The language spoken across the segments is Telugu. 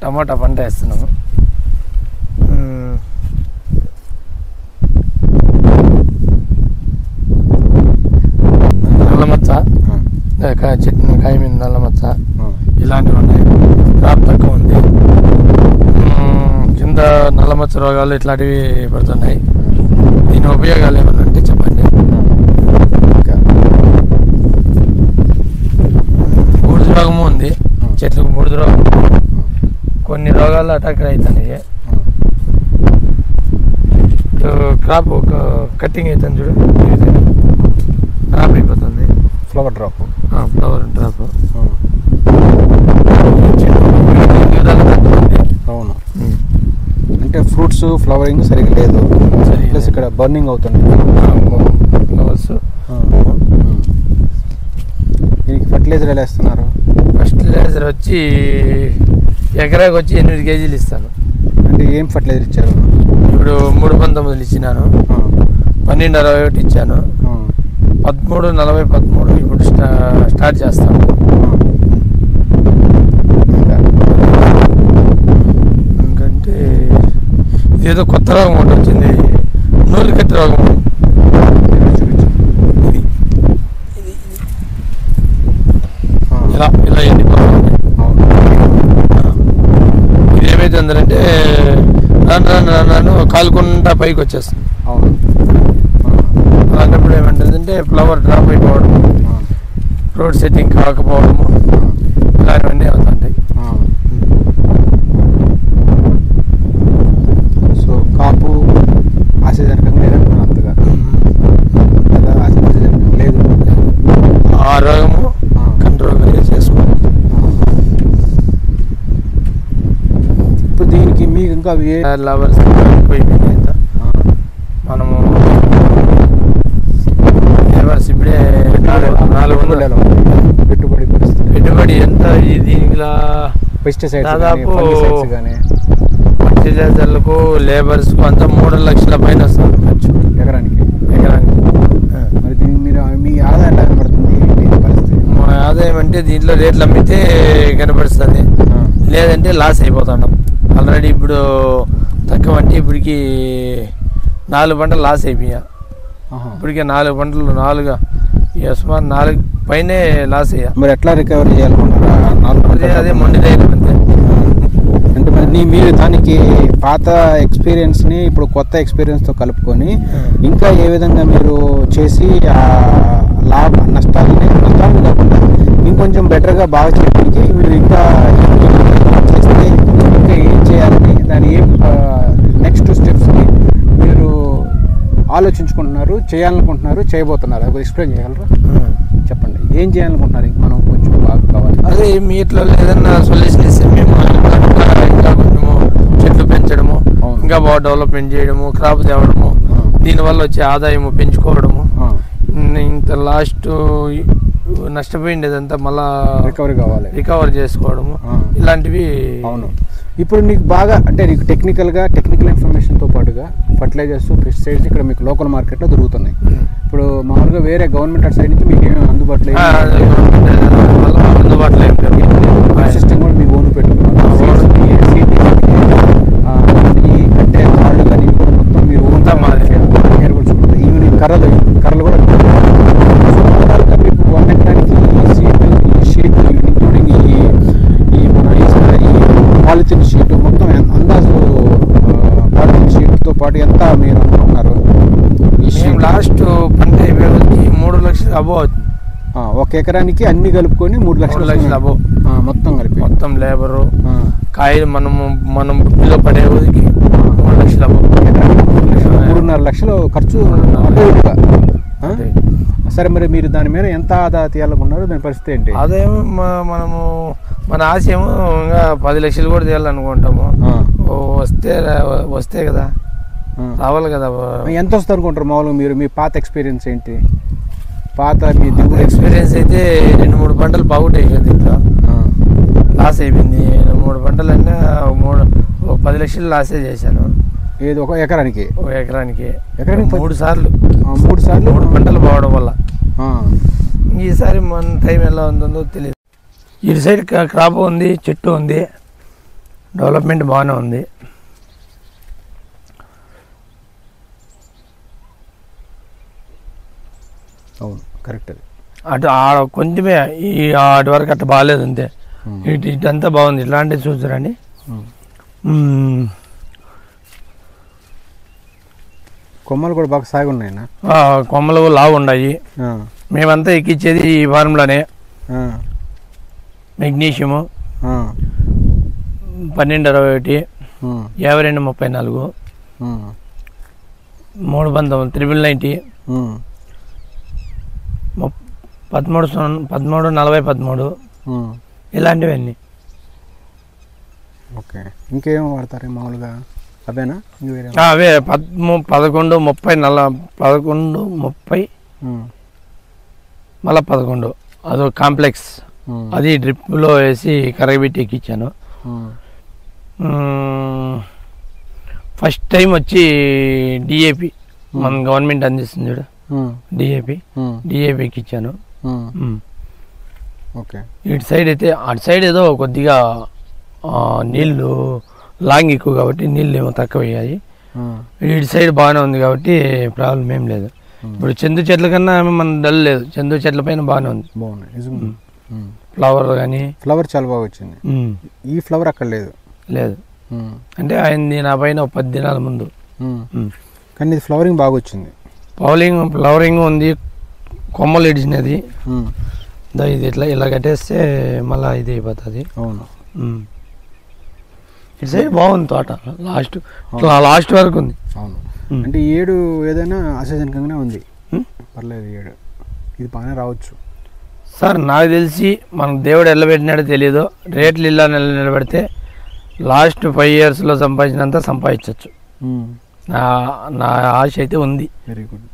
టమాటా పంట వేస్తున్నాము. నల్లమచ్చ, చెట్టు కాయ మీద నల్లమచ్చ ఇలాంటివి ఉన్నాయి. క్రాప్ తక్కువ ఉంది. కింద నల్లమచ్చ రోగాలు ఇట్లాంటివి పడుతున్నాయి. దీని ఉపయోగాలు ఏమన్నా అంటే చెప్పండి. బూడిద రోగము ఉంది, చెట్లకు బూడిద రోగం, కొన్ని రోగాలు అటాక్ అవుతున్నాయి. క్రాప్ కట్టింగ్ అవుతుంది చూడు, క్రాప్ అయిపోతుంది. ఫ్లవర్ డ్రాప్ అవును. అంటే ఫ్రూట్స్ ఫ్లవరింగ్ సరిగ్గా లేదు, ప్లస్ ఇక్కడ బర్నింగ్ అవుతుంది ఫ్లవర్స్. దీనికి ఫర్టిలైజర్ ఎలా ఇస్తున్నారు? ఫర్టిలైజర్ వచ్చి ఎకరాకి వచ్చి 8 కేజీలు ఇస్తాను. అంటే ఏం ఫర్టిలైజర్ ఇచ్చారు? ఇప్పుడు 319 ఇచ్చినాను, 1261 ఇచ్చాను, 13 ఇప్పుడు స్టార్ట్ చేస్తాను. ఎందుకంటే ఇదేదో కొత్త రోగం ఒకటి వచ్చింది, నూలు కట్టి రోగం. ఇలా ఎండిపోతుంది. ఇది ఏమైతుందంటే రాను కాలుకుంటా పైకి వచ్చేస్తుంది. అలాంటప్పుడు ఏమంటుందంటే ఫ్లవర్ డ్రాప్ అయిపోవడం, ఫ్రూట్ సెట్టింగ్ కాకపోవడము ఇలాంటివన్నీ అవుతుంటాయి. సో కాపు ఆశాజనకంగా అంతగా ఆశాజనకంగా లేదు. ఆ రోగము కంట్రోల్ చేసుకోవాలి. ఇప్పుడు దీనికి మీకు ఇంకా లవర్స్ మనము ఇప్పుడే 400 పెట్టుబడి ఎంత దీనికి దాదాపు ఫర్టిలైజర్లకు లేబర్స్కు అంతా 3 లక్షల పైన వస్తుంది ఖర్చు ఎకరానికి. మరి దీనికి మీరు మీ ఆదాయం ఎలా కనబడుతుంది? మా ఆదాయం అంటే దీంట్లో రేట్లు అమ్మితే కనబడుతుంది, లేదంటే లాస్ అయిపోతున్నాం. ఆల్రెడీ ఇప్పుడు తక్కువ అంటే ఇప్పటికి 4 పంటలు లాస్ అయిపోయా. ఇప్పటికే 4 పంటలు సుమారు 4 పైనే లాస్ అయ్యా. మరి ఎట్లా రికవరీ చేయాలనుకుంటారా? అదే మొండి ధైర్యం అంతే. అంటే మరి మీరు దానికి పాత ఎక్స్పీరియన్స్ని ఇప్పుడు కొత్త ఎక్స్పీరియన్స్తో కలుపుకొని ఇంకా ఏ విధంగా మీరు చేసి నష్టాలని కాకుండా ఇంకొంచెం బెటర్గా బాగా చేయడానికి మీరు ఇంకా చేస్తే ఇంకా ఏం చేయాలని దాని ఏం నెక్స్ట్ స్టెప్స్ని మీరు ఆలోచించుకుంటున్నారు, చేయాలనుకుంటున్నారు, చేయబోతున్నారు? అది ఎక్స్ప్లెయిన్ చేయగలరా? చెప్పండి, ఏం చేయాలనుకుంటున్నారు? మనం కొంచెం బాగా కావాలి. అదే మీట్లో ఏదన్నా సొల్యూషన్ ఇస్తే మేము ఇంకా కొంచెము చెట్లు పెంచడము, ఇంకా బాగా డెవలప్మెంట్ చేయడము, క్రాప్ తేవడము, దీనివల్ల వచ్చే ఆదాయము పెంచుకోవడము, ఇంత లాస్ట్ నష్టపోయిండేదంతా మళ్ళా రికవర్ చేసుకోవడము, ఇలాంటివి. అవును. ఇప్పుడు నీకు బాగా అంటే నీకు టెక్నికల్ ఇన్ఫర్మేషన్తో పాటుగా ఫర్టిలైజర్స్, పెస్టిసైడ్స్ ఇక్కడ మీకు లోకల్ మార్కెట్లో దొరుకుతున్నాయి. ఇప్పుడు మామూలుగా వేరే గవర్నమెంట్ సైడ్ నుంచి మీకు ఏమైనా అందుబాటులో సిస్టమ్ కూడా మీకు ఓన్ పెట్టుకున్నారు. ఈ కట్టే తాళ్ళు కానీ మొత్తం మీరు ఓన్ ఏర్పరచుకుంటారు. ఈవెన్ కర్రలు కూడా మీకు వండటానికి షీట్ ఇంక్లూడింగ్ ఈ మన ఈ పాలిథిన్ షీట్ మొత్తం అందాజు పాలిథిన్ షీట్తో పాటు ఎంత మీరు అనుకుంటున్నారు? లాస్ట్ పంట అయిపోయి 3 లక్షలు అబో అవుతుంది. ఒక ఎకరానికి అన్ని కలుపుకొని 3 లక్షలు అబో మొత్తం కలిపి, మొత్తం లేబరు కాయలు మనం బుద్ధిలో పడే రోజుకి 3 లక్షలు అబో. 3.5 లక్షలు ఖర్చు. సరే, మరి మీరు దాని మీద ఎంత ఆదా తీయాలనుకున్నారు? దాని పరిస్థితి ఏంటి? ఆదాయం మన ఆశయం ఇంకా 10 లక్షలు కూడా తీయాలనుకుంటాము. వస్తే కదా రావాలి కదా. ఎంత వస్తుంది అనుకుంటారు మామూలుగా? మీరు మీ పాత ఎక్స్పీరియన్స్ ఏంటి? మీ దిగుబడి ఎక్స్పీరియన్స్ అయితే 2-3 పంటలు బాగుంటాయి కదా, దీంట్లో లాస్ అయిపోయింది. 3 పంటలు అంటే 10 లక్షలు లాసే చేశాను. ఏది ఒక ఎకరానికి? ఎకరానికి 3 సార్లు 3 పంటలు పోవడం వల్ల. ఈసారి మన టైం ఎలా ఉందో తెలియదు. ఇటు సైడ్ క్రాప్ ఉంది, చెట్టు ఉంది, డెవలప్మెంట్ బాగానే ఉంది. అవును కరెక్ట్. అది అటు కొంచెమే అటు వరకు అట్లా బాగాలేదు అంతే. ఇటంతా బాగుంది. ఇట్లాంటివి చూసారండి. కొమ్మలు కూడా బాగా సాగి ఉన్నాయినా. కొమ్మలు లావు ఉన్నాయి. మేమంతా ఎక్కించేది ఈ ఫార్ములానే. మెగ్నీషియము 1221, 5234, 3 990, 13 ఇలాంటివన్నీ. ఓకే, ఇంకేం వాడతారు మామూలుగా? అవేనా? అవే 11 30 మళ్ళీ 11 అదో కాంప్లెక్స్. అది డ్రిప్లో వేసి కరగబెట్టి ఎక్కించాను. ఫస్ట్ టైం వచ్చి డిఏపి మన గవర్నమెంట్ అందిస్తుంది చూడ, డిఏపి ఎక్కించాను. ఓకే, ఇటు సైడ్ అయితే అటు సైడ్ ఏదో కొద్దిగా నీళ్ళు లాంగ్ ఎక్కువ కాబట్టి నీళ్ళు ఏమో తక్కువ అయ్యాయి. ఇటు సైడ్ బాగానే ఉంది కాబట్టి ప్రాబ్లం ఏం లేదు. ఇప్పుడు చందు చెట్ల కన్నా మన డల్ లేదు. చందు చెట్ల పైన బాగానే ఉంది. బాగున్నాయి. ఫ్లవర్ కానీ ఫ్లవర్ చాలా బాగా వచ్చింది. ఈ ఫ్లవర్ అక్కడ లేదు. అంటే అయింది నా పైన 10 దినాల ముందు. కానీ ఇది ఫ్లవరింగ్ బాగా వచ్చింది. ఫ్లవరింగ్ ఉంది. కొమ్మలు ఇడిచినది. ఇది ఇట్లా ఇలా కట్టేస్తే మళ్ళీ ఇది అయిపోతుంది. అవును. ఇటు సైడ్ బాగుంది తోట. లాస్ట్ వరకు ఉంది. అవును. అంటే 7 ఏదైనా ఆశాజనకంగానే ఉంది. పర్లేదు 7 ఇది బాగానే రావచ్చు సార్. నాకు తెలిసి మనకు దేవుడు ఎల్లబెట్టినాడో తెలియదు. రేట్లు ఇలా నిలబెడితే లాస్ట్ 5 ఇయర్స్లో సంపాదించినంత సంపాదించవచ్చు. నా ఆశ అయితే ఉంది. Very good.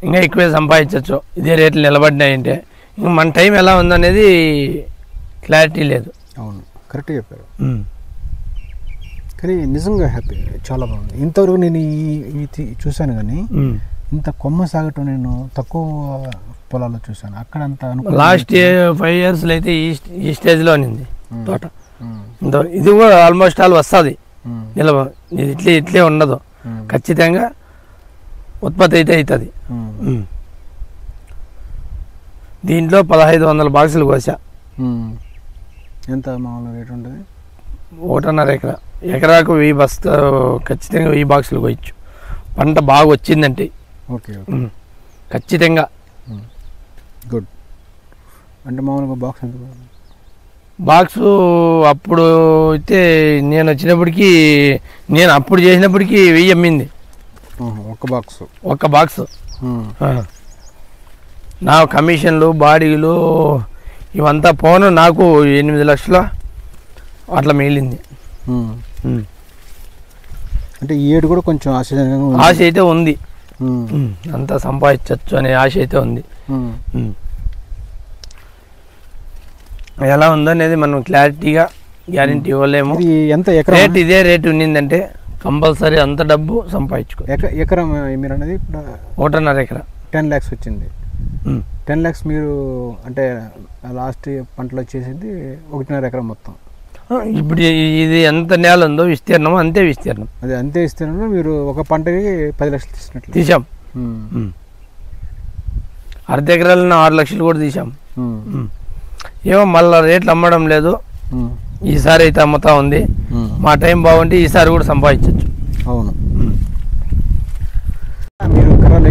ఇంకా ఎక్కువే సంపాదించవచ్చు ఇదే రేట్లు నిలబడినాయంటే. ఇంకా మన టైం ఎలా ఉందనేది క్లారిటీ లేదు. అవును, కరెక్ట్గా చెప్పారు. కానీ నిజంగా హ్యాపీ, చాలా బాగుంది. ఇంతవరకు నేను చూశాను కానీ ఇంత కొమ్మ సాగటం నేను తక్కువ పొలాల్లో చూశాను. అక్కడ అంత లాస్ట్ 5 ఇయర్స్లో అయితే ఈ స్టేజ్లో ఉంది తోట. ఇది కూడా ఆల్మోస్ట్ ఆల్ వస్తుంది నిలబ. ఇది ఇట్లే ఉండదు. ఖచ్చితంగా ఉత్పత్తి అయితే అవుతుంది. దీంట్లో 1500 బాక్సులు కోసా. ఎంత మామూలు రేట్ ఉంటుంది? 1.5 ఎకరా. ఎకరాకు 1000 బస్తా, ఖచ్చితంగా 1000 బాక్సులు కోయచ్చు. పంట బాగా వచ్చిందంటే. ఓకే, ఖచ్చితంగా. గుడ్. అంటే మామూలుగా బాక్స్ ఎంత? బాక్సు అప్పుడు అయితే నేను వచ్చినప్పటికీ, నేను అప్పుడు చేసినప్పటికీ 1000 అమ్మింది ఒక్క బాక్సు. నా కమిషన్లు బాడీలు ఇవంతా పోను నాకు 8 లక్షల అట్లా మిగిలింది. అంటే 7 కూడా కొంచెం ఆశ అయితే ఉంది. అంతా సంపాదించవచ్చు అనే ఆశ అయితే ఉంది. ఎలా ఉందో అనేది మనం క్లారిటీగా గ్యారంటీ ఇవ్వలేము. ఎంత రేట్ ఇదే రేట్ ఉన్నిందంటే కంపల్సరీ అంత డబ్బు సంపాదించుకో. ఎకరం మీరు అనేది 1.5 ఎకరా 10 lakhs వచ్చింది. 10 lakhs మీరు అంటే లాస్ట్ పంటలో వచ్చేసింది 1.5 ఎకరం మొత్తం. ఇప్పుడు ఇది ఎంత నేల ఉందో విస్తీర్ణం అంతే విస్తీర్ణం. అదే అంతే విస్తీర్ణంలో మీరు ఒక పంటకి 10 లక్షలు తీసినట్లు తీసాం. అర్ధ ఎకరాలను 6 లక్షలు కూడా తీసాం. ఏమో మళ్ళీ రేట్లు అమ్మడం లేదు. ఈసారి అయితే అమ్ముతా ఉంది. మా టైం బాగుంటే ఈసారి కూడా సంపాదించవచ్చు. అవును. మీరు కర్రలు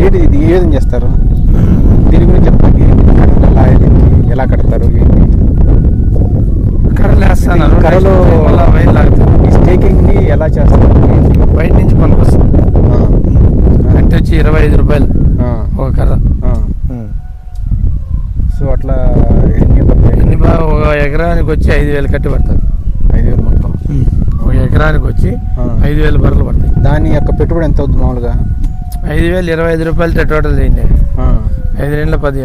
ఏంటి ఇది ఏ విధంగా చేస్తారు? దీని గురించి చెప్పండి. ఎలా కడతారు? కర్రలు వేస్తాను. కర్రలు స్టేకింగ్ ని ఎలా చేస్తారు? బయట నుంచి పనికొస్తాం. అంటే వచ్చి 25 రూపాయలు ఒక కర్ర. సో అట్లా ఒక ఎకరానికి వచ్చి 5000 కట్టి పడుతుంది. 5000 మొత్తం ఒక ఎకరానికి వచ్చి 5000 బర్రెలు పడతాయి. దాని యొక్క పెట్టుబడి ఎంత అవుతుంది మామూలుగా? 5000 25 రూపాయలు టోటల్ చేయండి. 5 నెలల 10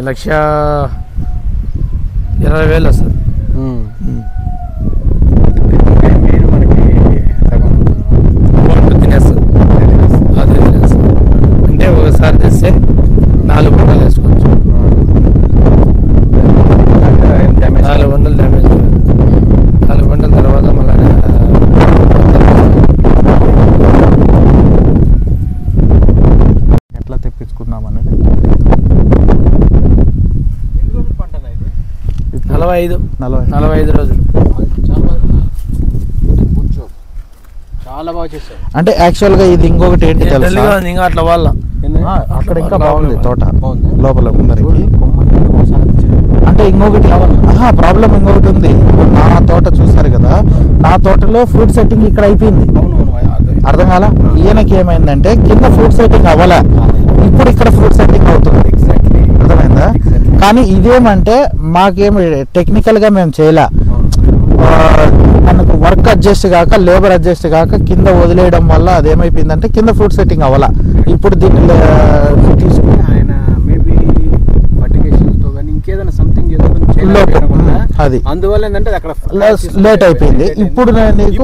1,20,000 వస్తుంది. మీరు మనకి తినేస్తుంది. అదే తినేస్తుంది. అంటే ఒకసారి తెస్తే 4 పంటలు వేసుకోవచ్చు. 400 డ్యామేజ్ 45 40 45 రోజులు. చాలా బాగా చేశారు. అంటే యాక్చువల్గా ఇది ఇంకొకటి ఏంటి తెలుసా, డల్గా ఉంది ఇంకా అట్లా వాళ్ళ అక్కడ ఇంకా బాగుంది తోట బాగుంది. లోపల ముందరికి. అంటే ఇంకొకటి ప్రాబ్లం ఇంకొకటి ఉంది. ఇప్పుడు నా తోట చూసారు కదా, నా తోటలో ఫ్రూట్ సెట్టింగ్ ఇక్కడ అయిపోయింది. అర్థం కాలా? ఈయనకి ఏమైందంటే కింద ఫ్రూట్ సెట్టింగ్ అవ్వలే, ఇప్పుడు ఇక్కడ ఫ్రూట్ సెట్టింగ్ అవుతుంది. అర్థమైందా? కానీ ఇదేమంటే మాకేమి టెక్నికల్ గా మేము చేయలే, మనకు వర్క్ అడ్జస్ట్ కాక లేబర్ అడ్జస్ట్ కాక కింద వదిలేయడం వల్ల అదేమైపోయిందంటే కింద ఫ్రూట్ సెట్టింగ్ అవ్వాల. ఇప్పుడు దీన్ని తీసుకుని ఆయన మేబీ ఫర్టిగేషన్తో కానీ ఇంకేదైనా సంథింగ్ ఏదో అది అందువల్ల ఏంటంటే అక్కడ లేట్ అయిపోయింది. ఇప్పుడు నీకు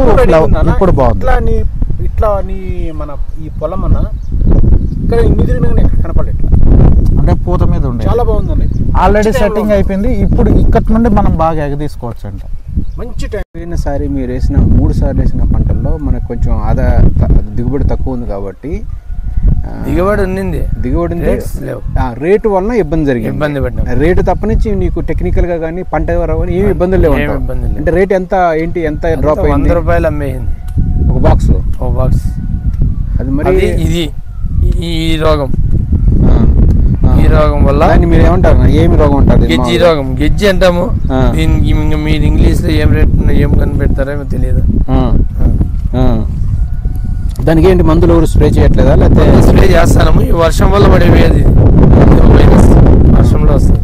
ఇప్పుడు బాగుంది. ఇట్లా నీ మన ఈ పొలం అన్న ఇక్కడ ఇన్ని తిరిగినా ఎక్కడ కనపడేట్లా, అంటే పూత మీద ఉండే చాలా బాగుందండి. ఆల్రెడీ సెట్టింగ్ అయిపోయింది. ఇప్పుడు ఇక్కడ నుండి మనం బాగా ఎగదీసుకోవచ్చు అంట. మంచి టైం. పోయినసారి మీరు వేసిన 3 సార్లు వేసిన పంటల్లో మనకు కొంచెం దిగుబడి తక్కువ ఉంది కాబట్టి దిగుబడి ఉంది, రేటు వలన ఇబ్బంది జరిగింది. రేటు తప్పనించి నీకు టెక్నికల్ గా కానీ పంట కానీ ఏమి ఇబ్బందులు లేవు. అంటే రేట్ ఎంత ఏంటి ఎంత డ్రాప్ అయింది? 100 రూపాయలు అమ్మేయింది ఒక బాక్స్. అది మరి ఇది ఈ రోగం, ఈ రోగం వల్ల మీరు ఏమంటారు? ఏమి రోగం అంటారు? గెజ్జి రోగం, గెజ్జి అంటాము. దీనికి మీరు ఇంగ్లీష్ లో ఏం రేట్ ఏం కనిపెడతారో తెలియదు. దానికి ఏంటి మందులు ఎవరు స్ప్రే చేయట్లేదా? లేకపోతే స్ప్రే చేస్తాము. ఈ వర్షం వల్ల పడేది, వర్షంలో వస్తుంది.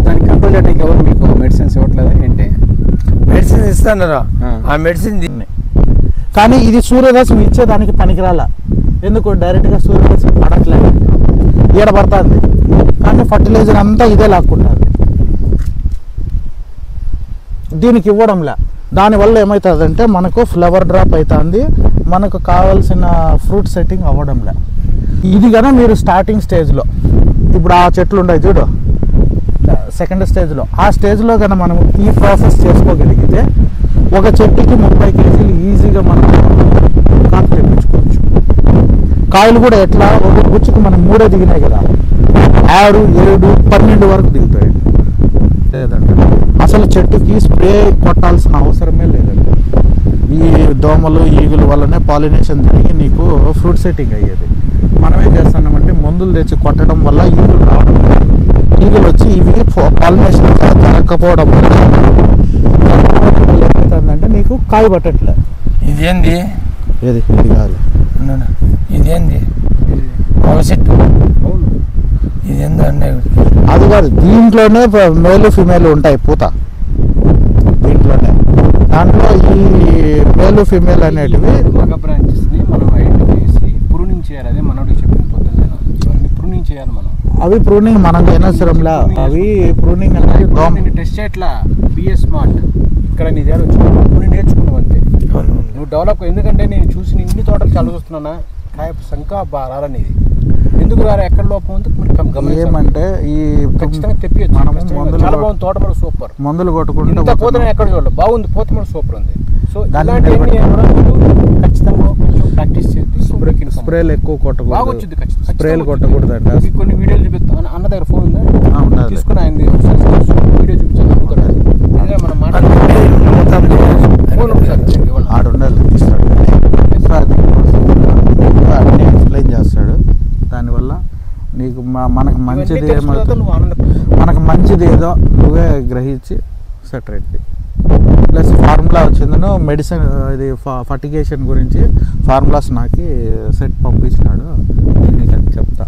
దానికి కంట్రోల్ చేయడానికి ఎవరు మీకు మెడిసిన్స్ ఇవ్వట్లేదా ఏంటి? మెడిసిన్ ఇస్తానరా, ఆ మెడిసిన్ కానీ ఇది సూర్యరశ్మి ఇచ్చేదానికి పనికిరాల. ఎందుకు? డైరెక్ట్గా సూర్యరశ్మి పడట్లేదు, ఈడ పడుతుంది. కానీ ఫర్టిలైజర్ అంతా ఇదే లాక్కుంటుంది, దీనికి ఇవ్వడంలే. దానివల్ల ఏమవుతుందంటే మనకు ఫ్లవర్ డ్రాప్ అవుతుంది, మనకు కావాల్సిన ఫ్రూట్ సెట్టింగ్ అవ్వడంలే. ఇది కదా మీరు స్టార్టింగ్ స్టేజ్లో, ఇప్పుడు ఆ చెట్లు ఉన్నాయి చూడు సెకండ్ స్టేజ్లో, ఆ స్టేజ్లో కన్నా మనం ఈ ప్రాసెస్ చేసుకోగలిగితే ఒక చెట్టుకి 30 కేజీలు ఈజీగా మనం కాపు తెప్పించుకోవచ్చు. కాయలు కూడా ఎట్లా, ఒక గుచ్చుకు మనం 3 దిగినాయి కదా, 6, 7, 12 వరకు దిగుతాయి. లేదంటే అసలు చెట్టుకి స్ప్రే కొట్టాల్సిన అవసరమే లేదండి. ఈ దోమలు ఈగుల వల్లనే పాలినేషన్ జరిగి నీకు ఫ్రూట్ సెట్టింగ్ అయ్యేది. మనం ఏం చేస్తున్నామంటే మందులు తెచ్చి కొట్టడం వల్ల ఈగులు రావడం, ఈగులు వచ్చి ఇవి పాలినేషన్ జరగకపోవడం వల్ల ఏమవుతుందంటే నీకు కాయ పట్టట్లే. ఇదేంది? ఏది ఇది కాదు, ఇదేంది ఒక చెట్టు, ఇదేందో అన్నాయి. అది కాదు, దీంట్లోనే మేలు ఫిమేల్ ఉంటాయి పూత, దీంట్లోనే. దాంట్లో ఈ మేలు ఫిమేల్ అనేటివి మగ బ్రాంచెస్ ని మనం ఐడెంటిఫై చేసి ప్రూనింగ్ చేయాలి. అదే మనోడికి చెప్పిన పొద్దున్న ప్రూనింగ్ చేయాలి మనం. అవి ప్రూనింగ్ మనం చేయనవసరంలా, అవి ప్రూనింగ్ అనేది టెస్ట్ చేయట్లా. బిఎస్ స్మార్ట్ ఇక్కడ నీ దగ్గర వచ్చి నేర్చుకున్నావు అంతే. నువ్వు డెవలప్, ఎందుకంటే నేను చూసి ఇన్ని తోటలు చాలా చూస్తున్నానా, కాయ సంకా రారనేది ఎందుకు రారా, ఎక్కడ లోపం ఉంది ఏమంటే ఈ ఖచ్చితంగా తెప్పియచ్చు. చాలా బాగుంది తోట, కూడా సూపర్. మందులు కొట్టుకుంటే పోతే ఎక్కడ చూడాలి, బాగుంది పోత కూడా సూపర్ ఉంది. సో ఇలాంటివన్నీ ఖచ్చితంగా కొంచెం ప్రాక్టీస్ చేసి స్ప్రేలు ఎక్కువ కొట్టకూడదు, బాగా వచ్చింది. ఖచ్చితంగా స్ప్రేలు కొట్టకూడదు అంట. కొన్ని వీడియోలు చూపిస్తాను. అన్న దగ్గర ఫోన్ ఉందా? తీసుకుని ఆయన వీడియో చూపించాను. మనం ఆడుండాలి, తీస్తాడు, అన్నీ ఎక్స్ప్లెయిన్ చేస్తాడు. దానివల్ల నీకు మనకు మంచిది ఏదో నువ్వే గ్రహించి సెట్ రైట్. ప్లస్ ఫార్ములా వచ్చిందను మెడిసిన్, ఇది ఫర్టిగేషన్ గురించి ఫార్ములాస్ నాకు సెట్ పంపించినాడు, నీకు అది చెప్తా.